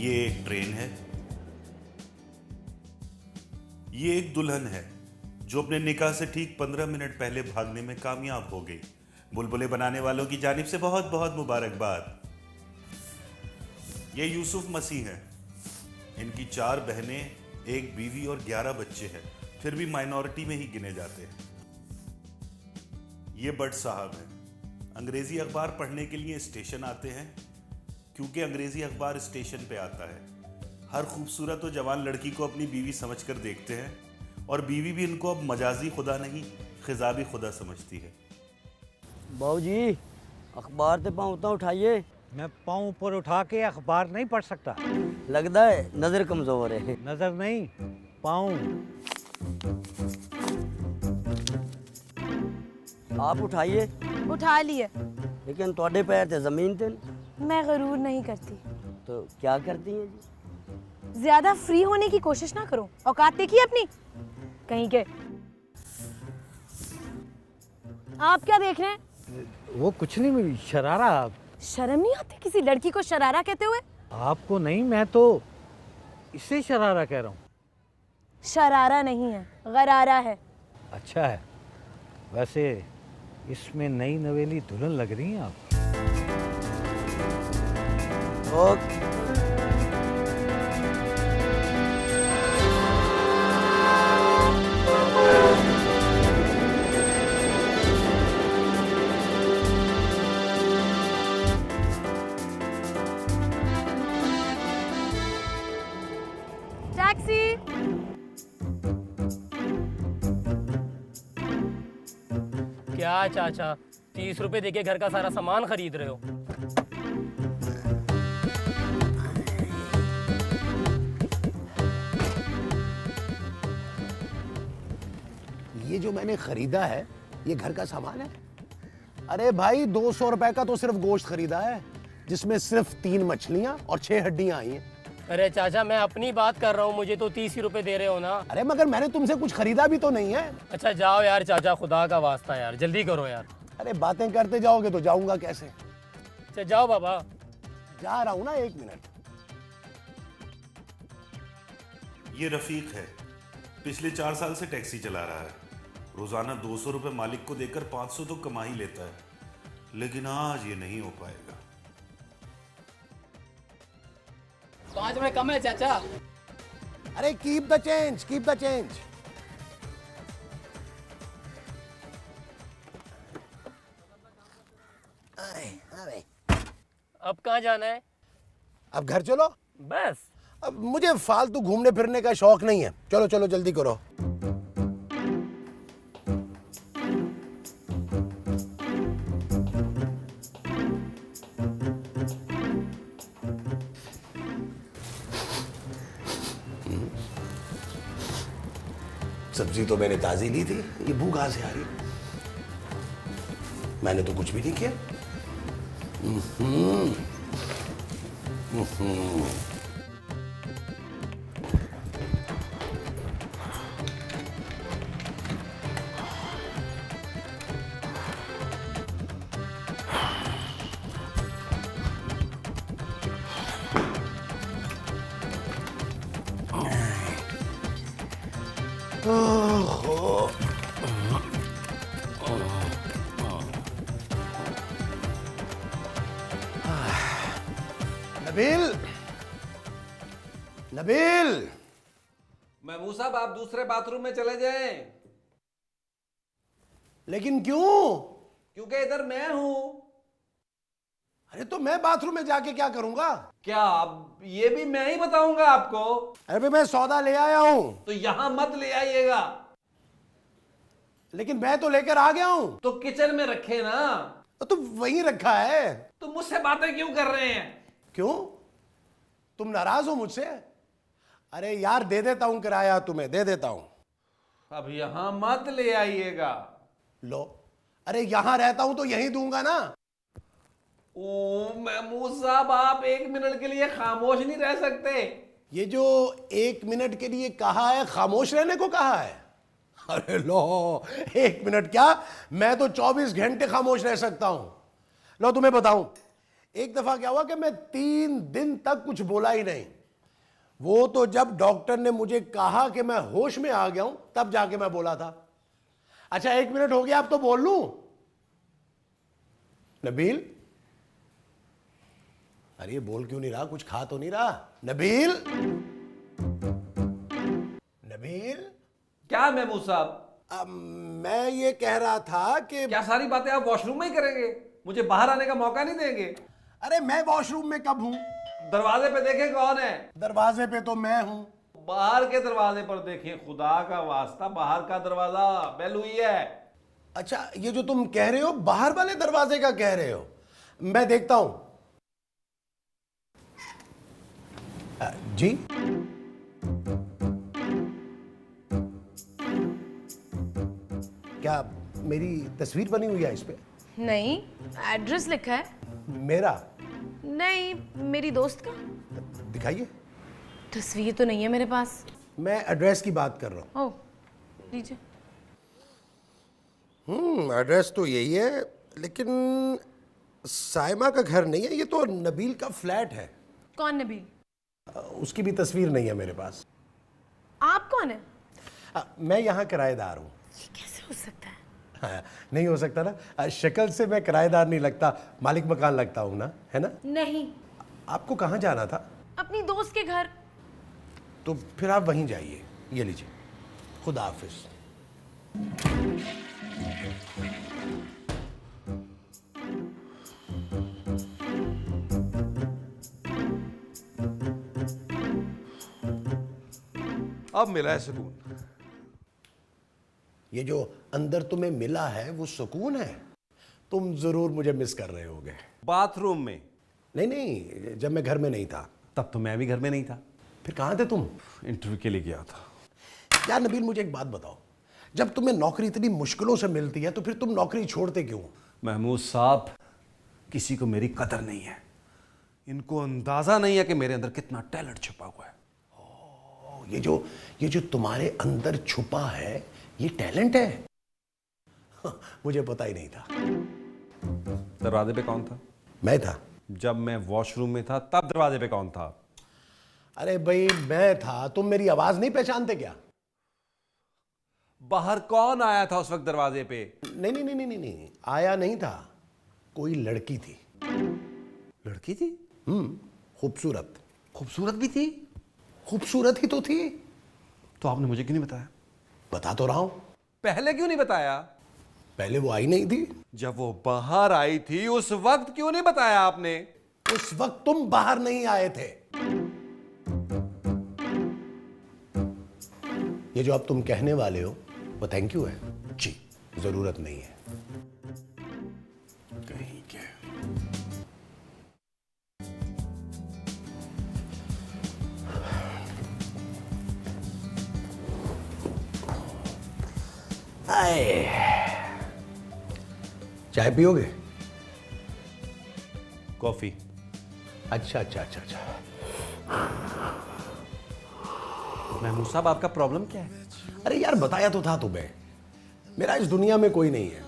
ये एक ट्रेन है। ये एक दुल्हन है जो अपने निकाह से ठीक 15 मिनट पहले भागने में कामयाब हो गई। बुलबुले बनाने वालों की जानिब से बहुत बहुत मुबारकबाद। ये यूसुफ मसीह हैं। इनकी 4 बहनें, 1 बीवी और 11 बच्चे हैं, फिर भी माइनॉरिटी में ही गिने जाते हैं। ये बट साहब हैं। अंग्रेजी अखबार पढ़ने के लिए स्टेशन आते हैं, क्योंकि अंग्रेजी अखबार स्टेशन पे आता है। हर खूबसूरत और जवान लड़की को अपनी बीवी समझकर देखते हैं, और बीवी भी इनको अब मजाजी खुदा नहीं, खिजाबी खुदा समझती है। बाबू जी, अखबार ते पाँव तो उठाइए। मैं पाँव ऊपर उठा के अखबार नहीं पढ़ सकता। लगता है नजर कमजोर है। नजर नहीं, पाँव। आप उठाइए। उठा लिए। लेकिन थोड़े पैर ते जमीन ते। मैं गरूर नहीं करती। तो क्या करती हैं जी? ज्यादा फ्री होने की कोशिश ना करो। औकात देखिए अपनी कहीं के। आप क्या देख रहे हैं? वो कुछ नहीं, शरारा। शर्म नहीं आती किसी लड़की को शरारा कहते हुए? आपको नहीं, मैं तो इसे शरारा कह रहा हूँ। शरारा नहीं है, गरारा है। अच्छा है। वैसे इसमें नई नवेली दुल्हन लग रही हैं आप। टैक्सी। क्या चाचा, 30 रुपए देके घर का सारा सामान खरीद रहे हो? ये जो मैंने खरीदा है, ये घर का सामान है? अरे भाई, 200 रुपए का तो सिर्फ गोश्त खरीदा है, जिसमें सिर्फ 3 मछलियां और 6 हड्डियां आई हैं। अरे चाचा, मैं अपनी बात कर रहा हूँ, मुझे तो 30 ही रुपए दे रहे हो ना। अरे मगर मैंने तुमसे कुछ खरीदा भी तो नहीं है। अच्छा जाओ यार चाचा, खुदा का वास्ता यार, जल्दी करो यार। अरे बातें करते जाओगे तो जाऊंगा कैसे? अच्छा जाओ बाबा। जा रहा हूं ना, 1 मिनट। ये रफीक है। पिछले 4 साल से टैक्सी चला रहा है। रोजाना 200 रुपए मालिक को देकर 500 तो कमा ही लेता है, लेकिन आज ये नहीं हो पाएगा। 5 रुपए कम है चाचा। अरे keep the change, keep the change. अरे अब कहाँ जाना है? अब घर चलो। बस। अब मुझे फालतू घूमने फिरने का शौक नहीं है। चलो चलो जल्दी करो। सब्जी तो मैंने ताजी ली थी, ये बू कहां से आ रही? मैंने तो कुछ भी नहीं किया। नबील, नबील। महमूद साहब, आप दूसरे बाथरूम में चले जाएं। लेकिन क्यों? क्योंकि इधर मैं हूं। अरे तो मैं बाथरूम में जाके क्या करूंगा? क्या अब ये भी मैं ही बताऊंगा आपको? अरे भाई, मैं सौदा ले आया हूं। तो यहां मत ले आइएगा। लेकिन मैं तो लेकर आ गया हूं। तो किचन में रखे ना। तो वहीं रखा है। तो मुझसे बातें क्यों कर रहे हैं? क्यों? तुम नाराज हो मुझसे? अरे यार, दे देता हूं किराया, तुम्हें दे देता हूं। अब यहां मत ले आइएगा। लो, अरे यहां रहता हूं तो यहीं दूंगा ना। ओ महमूद साहब, आप 1 मिनट के लिए खामोश नहीं रह सकते। ये जो 1 मिनट के लिए कहा है, खामोश रहने को कहा है? अरे लो, 1 मिनट क्या, मैं तो 24 घंटे खामोश रह सकता हूं। लो तुम्हें बताऊं, एक दफा क्या हुआ कि मैं 3 दिन तक कुछ बोला ही नहीं। वो तो जब डॉक्टर ने मुझे कहा कि मैं होश में आ गया हूं तब जाके मैं बोला था। अच्छा 1 मिनट हो गया, अब तो बोल लूं। नबील, अरे ये बोल क्यों नहीं रहा? कुछ खा तो नहीं रहा? नबील, नबील। क्या महमूद साहब? मैं ये कह रहा था कि क्या सारी बातें आप वॉशरूम में ही करेंगे? मुझे बाहर आने का मौका नहीं देंगे? अरे मैं वॉशरूम में कब हूं? दरवाजे पे देखें कौन है। दरवाजे पे तो मैं हूं। बाहर के दरवाजे पर देखें, खुदा का वास्ता, बाहर का दरवाजा बेल हुई है। अच्छा, ये जो तुम कह रहे हो बाहर वाले दरवाजे का कह रहे हो? मैं देखता हूं। जी, क्या मेरी तस्वीर बनी हुई है इस पे? नहीं, एड्रेस लिखा है। मेरा? नहीं, मेरी दोस्त का। दिखाइए। तस्वीर तो नहीं है मेरे पास। मैं एड्रेस की बात कर रहा हूं। ओह, लीजिए। एड्रेस तो यही है, लेकिन साइमा का घर नहीं है, ये तो नबील का फ्लैट है। कौन नबील? उसकी भी तस्वीर नहीं है मेरे पास। आप कौन है? मैं यहाँ किराएदार हूँ। ये कैसे हो सकता है? हाँ, नहीं हो सकता ना, शक्ल से मैं किराएदार नहीं लगता, मालिक मकान लगता हूँ ना, है ना? नहीं। आपको कहाँ जाना था? अपनी दोस्त के घर। तो फिर आप वहीं जाइए। ये लीजिए, खुदा हाफिज। अब मिला है सुकून। ये जो अंदर तुम्हें मिला है वो सुकून है? तुम जरूर मुझे मिस कर रहे होगे। बाथरूम में? नहीं नहीं, जब मैं घर में नहीं था। तब तो मैं भी घर में नहीं था। फिर कहाँ थे तुम? इंटरव्यू के लिए गया था। यार नबील, मुझे एक बात बताओ, जब तुम्हें नौकरी इतनी मुश्किलों से मिलती है तो फिर तुम नौकरी छोड़ते क्यों? महमूद साहब, किसी को मेरी कदर नहीं है। इनको अंदाजा नहीं है कि मेरे अंदर कितना टैलेंट छुपा हुआ है। ये जो तुम्हारे अंदर छुपा है, ये टैलेंट है? मुझे पता ही नहीं था। दरवाजे पे कौन था? मैं था। जब मैं वॉशरूम में था तब दरवाजे पे कौन था? अरे भाई मैं था, तुम मेरी आवाज नहीं पहचानते क्या? बाहर कौन आया था उस वक्त दरवाजे पे? नहीं नहीं नहीं नहीं नहीं, आया नहीं था, कोई लड़की थी। लड़की थी? खूबसूरत। खूबसूरत भी थी? खूबसूरत ही तो थी। तो आपने मुझे क्यों नहीं बताया? बता तो रहा हूं। पहले क्यों नहीं बताया? पहले वो आई नहीं थी। जब वो बाहर आई थी उस वक्त क्यों नहीं बताया आपने? उस वक्त तुम बाहर नहीं आए थे। ये जो अब तुम कहने वाले हो वो थैंक यू है जी, जरूरत नहीं है। कहीं के आए, चाय पियोगे? कॉफी। अच्छा अच्छा अच्छा अच्छा। महमूद साहब, आपका प्रॉब्लम क्या है? अरे यार बताया तो था तुम्हें, मेरा इस दुनिया में कोई नहीं है।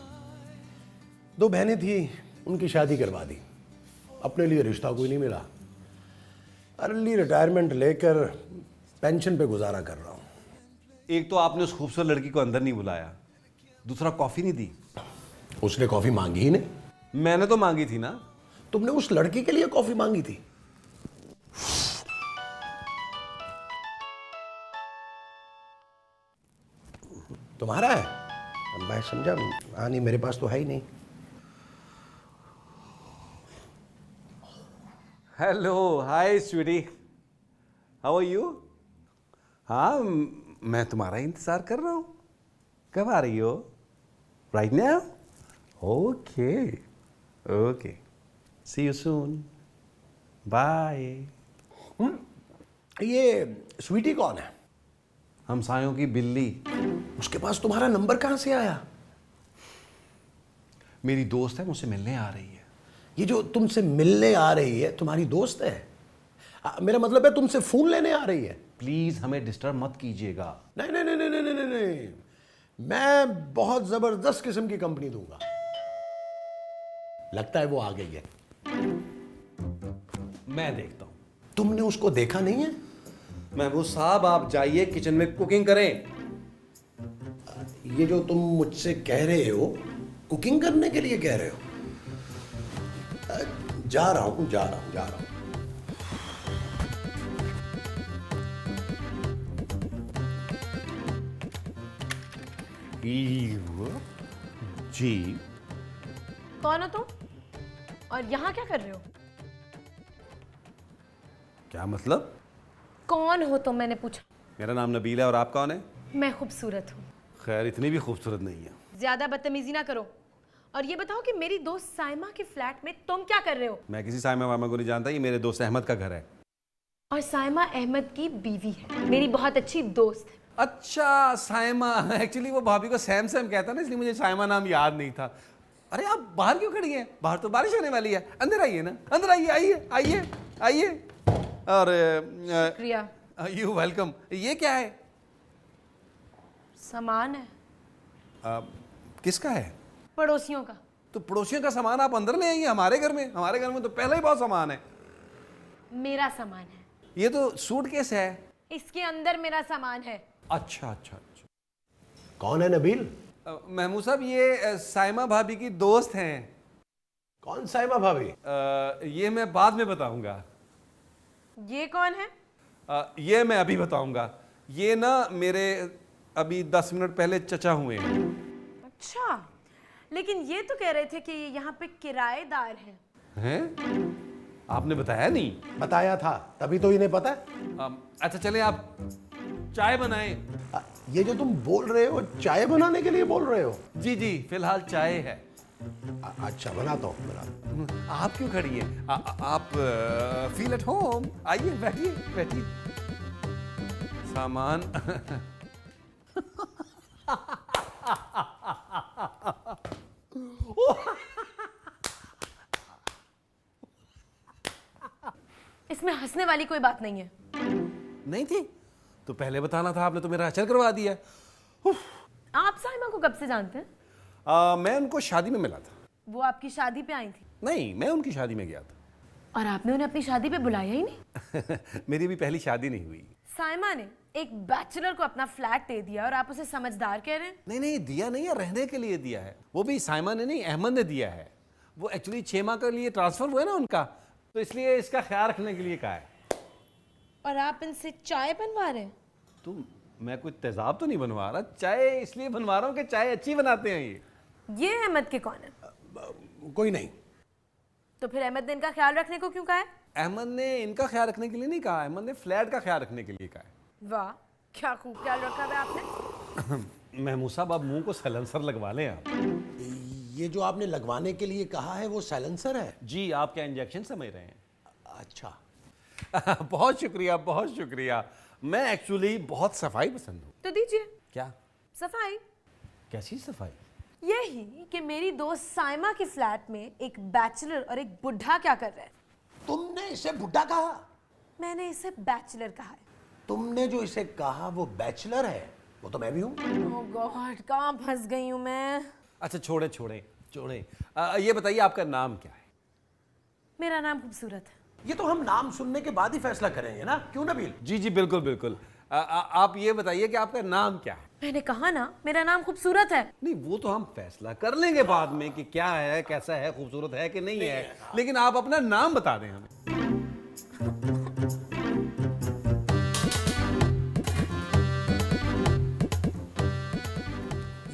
2 बहनें थी, उनकी शादी करवा दी। अपने लिए रिश्ता कोई नहीं मिला। अर्ली रिटायरमेंट लेकर पेंशन पे गुजारा कर रहा हूं। एक तो आपने उस खूबसूरत लड़की को अंदर नहीं बुलाया, दूसरा कॉफी नहीं दी। उसने कॉफी मांगी ही नहीं। मैंने तो मांगी थी ना। तुमने उस लड़की के लिए कॉफी मांगी थी? तुम्हारा है? मैं समझा, हाँ नहीं, मेरे पास तो है ही नहीं। Hello, hi sweetie, how are you? हाँ, मैं तुम्हारा इंतजार कर रहा हूँ। कब आ रही हो? Right now? Okay okay, see you soon, bye. ये स्वीटी कौन है? हमसायों की बिल्ली। उसके पास तुम्हारा नंबर कहां से आया? मेरी दोस्त है, मुझसे मिलने आ रही है। ये जो तुमसे मिलने आ रही है तुम्हारी दोस्त है? मेरा मतलब है तुमसे फोन लेने आ रही है? प्लीज हमें डिस्टर्ब मत कीजिएगा। नहीं नहीं नहीं नहीं नहीं नहीं नहीं, मैं बहुत जबरदस्त किस्म की कंपनी दूंगा। लगता है वो आ गई है। मैं देखता हूं। तुमने उसको देखा नहीं है? महबूब साहब आप जाइए किचन में कुकिंग करें। ये जो तुम मुझसे कह रहे हो, कुकिंग करने के लिए कह रहे हो? जा रहा हूं। जी कौन हो तुम और यहाँ क्या कर रहे हो? क्या मतलब? कौन हो तुम, मैंने पूछा। मेरा नाम नबील है और आप कौन है? मैं खूबसूरत हूँ। खैर इतनी भी खूबसूरत नहीं है। ज्यादा बदतमीजी ना करो और ये बताओ कि मेरी दोस्त साइमा के फ्लैट में तुम क्या कर रहे हो? मैं किसी साइमा वामा को नहीं जानता, ये मेरे दोस्त अहमद का घर है। और साइमा अहमद की बीवी है, मेरी बहुत अच्छी दोस्त है। अच्छा साइमा, एक्चुअली वो भाभी को सैम सैम कहता ना, इसलिए मुझे साइमा नाम याद नहीं था। अरे आप बाहर क्यों खड़ी हैं? बाहर तो बारिश होने वाली है, अंदर आइए ना, अंदर आइए, आइए आइए आइए। और प्रिया, यू वेलकम। ये क्या है? सामान है। किसका है? पड़ोसियों का। तो पड़ोसियों का सामान आप अंदर ले आइए हमारे घर में। हमारे घर में तो पहले ही बहुत सामान है। मेरा सामान है। ये तो सूटकेस है। इसके अंदर मेरा सामान है। अच्छा अच्छा अच्छा। कौन है नबील? महमूद साहब ये साइमा भाभी की दोस्त हैं। कौन साइमा भाभी? ये मैं बाद में बताऊंगा। ये कौन है? ये मैं अभी बताऊंगा। ये ना मेरे अभी 10 मिनट पहले चचा हुए हैं। अच्छा, लेकिन ये तो कह रहे थे कि यहाँ पे किराएदार हैं। आपने बताया नहीं? बताया था, तभी तो इन्हें पता है। अच्छा चले आप चाय बनाएं। ये जो तुम बोल रहे हो, चाय बनाने के लिए बोल रहे हो? जी जी, फिलहाल चाय है। अच्छा, बनाता हूँ। आप क्यों खड़ी हैं? आप फील एट होम। आइए बैठिए बैठिए। सामान इसमें हंसने वाली कोई बात नहीं है। नहीं थी तो पहले बताना था, आपने तो मेरा अचल करवा दिया। आप साइमा को कब से जानते हैं? मैं उनको शादी में मिला था। वो आपकी शादी पे आई थी? नहीं, मैं उनकी शादी में गया था। और आपने उन्हें अपनी शादी पे बुलाया ही नहीं? मेरी भी पहली शादी नहीं हुई। साइमा ने एक बैचलर को अपना फ्लैट दे दिया और आप उसे समझदार कह रहे हैं? नहीं नहीं, दिया नहीं है, रहने के लिए दिया है। वो भी साइमा ने नहीं, अहमद ने दिया है। वो एक्चुअली 6 माह के लिए ट्रांसफर हुआ है ना उनका, तो इसलिए इसका ख्याल रखने के लिए कहा है। और आप इनसे चाय बनवा रहे हैं? तो मैं कोई तेजाब तो नहीं बनवा रहा, चाय इसलिए बनवा रहा हूँ कि चाय अच्छी बनाते हैं ये अहमद के कौन है? कोई नहीं। तो फिर अहमद ने इनका ख्याल रखने को क्यों कहा है? अहमद ने इनका ख्याल रखने के लिए नहीं कहा, अहमद ने फ्लैट का ख्याल रखने के लिए कहा है। वाह, क्या खूब ख्याल रखा है आपने। महमूद साहब आप मुंह को सैलेंसर लगवा लें आप। ये जो आपने लगवाने के लिए कहा है वो साइलेंसर है? जी, आप क्या इंजेक्शन समझ रहे हैं? अच्छा। बहुत शुक्रिया बहुत शुक्रिया। मैं एक्चुअली बहुत सफाई पसंद हूँ। तो दीजिए। क्या सफाई? कैसी सफाई? यही कि मेरी दोस्त साइमा के फ्लैट में एक बैचलर और एक बुढ़ा क्या कर रहे हैं। तुमने इसे बुढ़ा कहा? मैंने इसे बैचलर कहा है। तुमने जो इसे कहा वो बैचलर है, वो तो मैं भी हूँ। ओह गॉड, कहाँ फंस गई हूँ मैं। अच्छा छोड़े छोड़े छोड़े। ये बताइए आपका नाम क्या है? मेरा नाम खूबसूरत है। ये तो हम नाम सुनने के बाद ही फैसला करेंगे ना, क्यों नबील? जी जी बिल्कुल बिल्कुल। आप ये बताइए कि आपका नाम क्या है? मैंने कहा ना, मेरा नाम खूबसूरत है। नहीं, वो तो हम फैसला कर लेंगे बाद में कि क्या है, कैसा है, खूबसूरत है कि नहीं है, लेकिन आप अपना नाम बता दें हमें।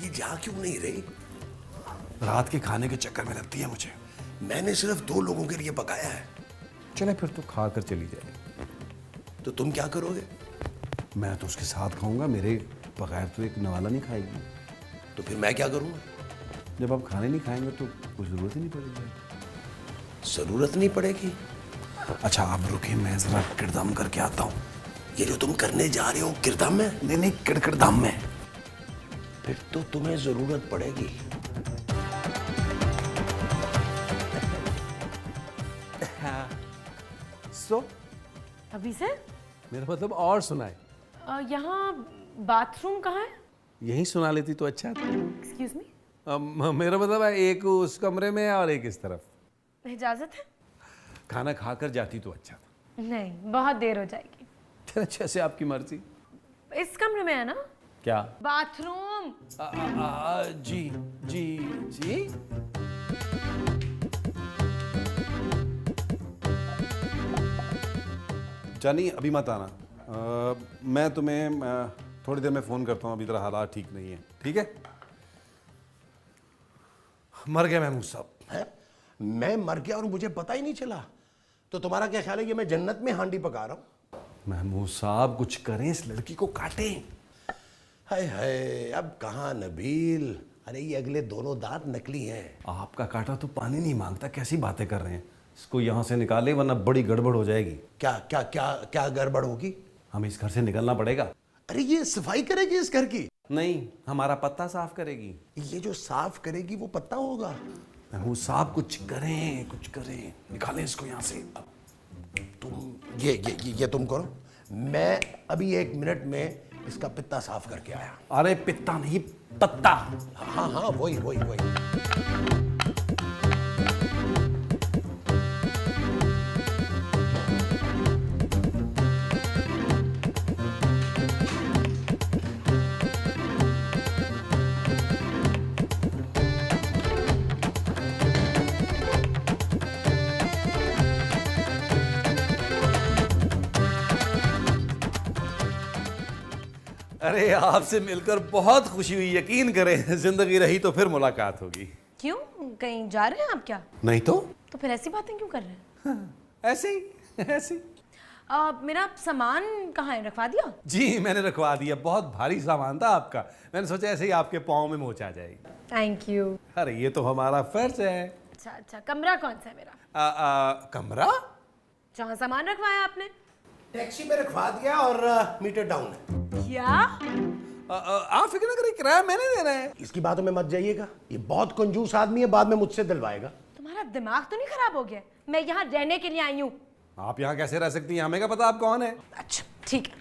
ये जा क्यों नहीं रही? रात के खाने के चक्कर में लगती है मुझे। मैंने सिर्फ 2 लोगों के लिए पकाया है। चले फिर तो खा कर चली जाए। तो तुम क्या करोगे? मैं तो उसके साथ खाऊंगा, मेरे बगैर तो एक नवाला नहीं खाएगी। तो फिर मैं क्या करूंगा? जब आप खाने नहीं खाएंगे तो कुछ जरूरत ही नहीं पड़ेगी। जरूरत नहीं पड़ेगी? अच्छा आप रुकिए, मैं जरा किरदाम करके आता हूँ। ये जो तुम करने जा रहे हो किरदाम में? नहीं नहीं, किरदाम में। फिर तो तुम्हें जरूरत पड़ेगी। अभी से? मेरा मतलब और सुनाए। यहाँ बाथरूम कहाँ है? यही सुना लेती तो अच्छा था। Excuse me. मेरा मतलब है एक उस कमरे में और एक इस तरफ। इजाजत है? खाना खाकर जाती तो अच्छा था। नहीं, बहुत देर हो जाएगी। चले जैसे आपकी मर्जी। इस कमरे में है ना? क्या? बाथरूम। जी जी जी। जानी अभी मत आना। मैं तुम्हें थोड़ी देर में फ़ोन करता हूँ, अभी तेरा हालात ठीक नहीं है, ठीक है? मर गया महमूद साहब। है? मैं मर गया और मुझे पता ही नहीं चला? तो तुम्हारा क्या ख्याल है कि मैं जन्नत में हांडी पका रहा हूँ? महमूद साहब कुछ करें, इस लड़की को काटें। हाय हाय, अब कहाँ नबील। अरे ये अगले दोनों दांत नकली हैं। आपका काटा तो पानी नहीं मांगता, कैसी बातें कर रहे हैं? इसको यहाँ से निकाले वरना बड़ी गड़बड़ हो जाएगी। क्या क्या क्या क्या गड़बड़ होगी? हमें इस घर से निकलना पड़ेगा। अरे ये सफाई करेगी इस घर की? नहीं, हमारा पत्ता साफ करेगी। ये जो साफ करेगी वो पत्ता होगा? महमूद साहब कुछ करें, कुछ करें, निकालें इसको यहाँ से। तुम ये तुम करो, मैं अभी 1 मिनट में इसका पित्ता साफ करके आया। अरे पित्ता नहीं, पत्ता। हाँ हाँ वही वही वही। अरे आपसे मिलकर बहुत खुशी हुई, यकीन करें जिंदगी रही तो फिर मुलाकात होगी। क्यों, कहीं जा रहे हैं आप क्या? नहीं तो फिर ऐसी बातें क्यों कर रहे हैं? ऐसे ही ऐसे ही। मेरा सामान कहाँ है, रखवा दिया? जी मैंने रखवा दिया, बहुत भारी सामान था आपका, मैंने सोचा ऐसे ही आपके पाँव में मोच आ जाएगी। Thank you. अरे ये तो हमारा फर्ज है। अच्छा, कमरा कौन सा है मेरा? कमरा जहाँ सामान रखवाया आपने? टैक्सी में रखवा दिया और मीटर डाउन है। क्या? आप फिक्र न करिए, किराया मैंने देना है। इसकी बातों में मत जाइएगा, ये बहुत कंजूस आदमी है, बाद में मुझसे दिलवाएगा। तुम्हारा दिमाग तो नहीं खराब हो गया? मैं यहाँ रहने के लिए आई हूँ। आप यहाँ कैसे रह सकती हैं, हमें क्या पता आप कौन है? अच्छा ठीक है,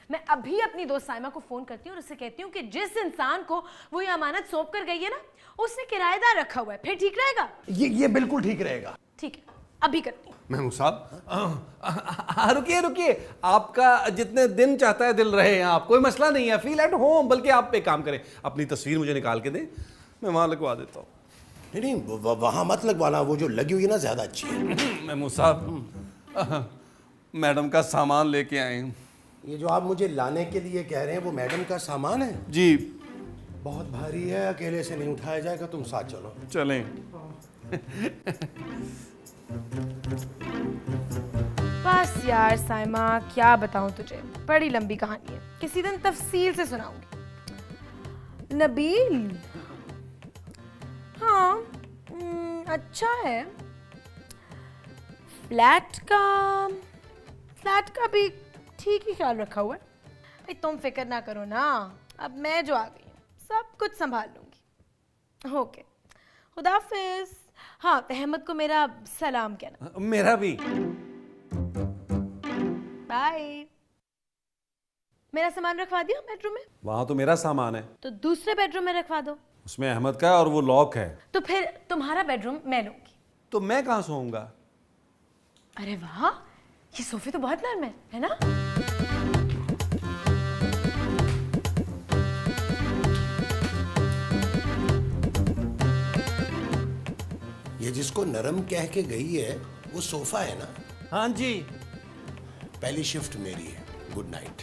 मैं अभी अपनी दोस्त साइमा को फोन करती हूँ और उससे कहती हूँ कि जिस इंसान को वो ये अमानत सौंप कर गई है ना, उसने किराएदार रखा हुआ है, फिर ठीक रहेगा? ये बिल्कुल ठीक रहेगा। ठीक है, अभी करती हूँ। महमूद साहब रुकिए, आपका जितने दिन चाहता है दिल रहे हैं, आप कोई मसला नहीं है, फील एट होम। बल्कि आप एक काम करें, अपनी तस्वीर मुझे निकाल के दें, मैं वहाँ लगवा देता हूँ। नहीं वहाँ मत लगवाना, वो जो लगी हुई है ना ज्यादा अच्छी है। महमूद साहब मैडम का सामान लेके आए हैं। ये जो आप मुझे लाने के लिए कह रहे हैं वो मैडम का सामान है? जी। बहुत भारी है, अकेले से नहीं उठाया जाएगा, तुम साथ चलो। चलें। बस यार साइमा, क्या बताऊं तुझे, बड़ी लंबी कहानी है, किसी दिन तफसील से सुनाऊंगी। नबील, हाँ अच्छा है, फ्लैट का भी ठीक ही ख्याल रखा हुआ है। भाई तुम फिक्र ना करो ना, अब मैं जो आ गई हूँ सब कुछ संभाल लूंगी। ओके, खुदाफिज। हाँ, अहमद को मेरा सलाम कहना। मेरा भी। बाय। मेरा सामान रखवा दिया बेडरूम में? वहां तो मेरा सामान है। तो दूसरे बेडरूम में रखवा दो। उसमें अहमद का है और वो लॉक है। तो फिर तुम्हारा बेडरूम मैं लूंगी। तो मैं कहाँ सोऊंगा? अरे वाह, ये सोफे तो बहुत नरम है ना? ये जिसको नरम कह के गई है वो सोफा है ना? हाँ जी। पहली शिफ्ट मेरी है, गुड नाइट।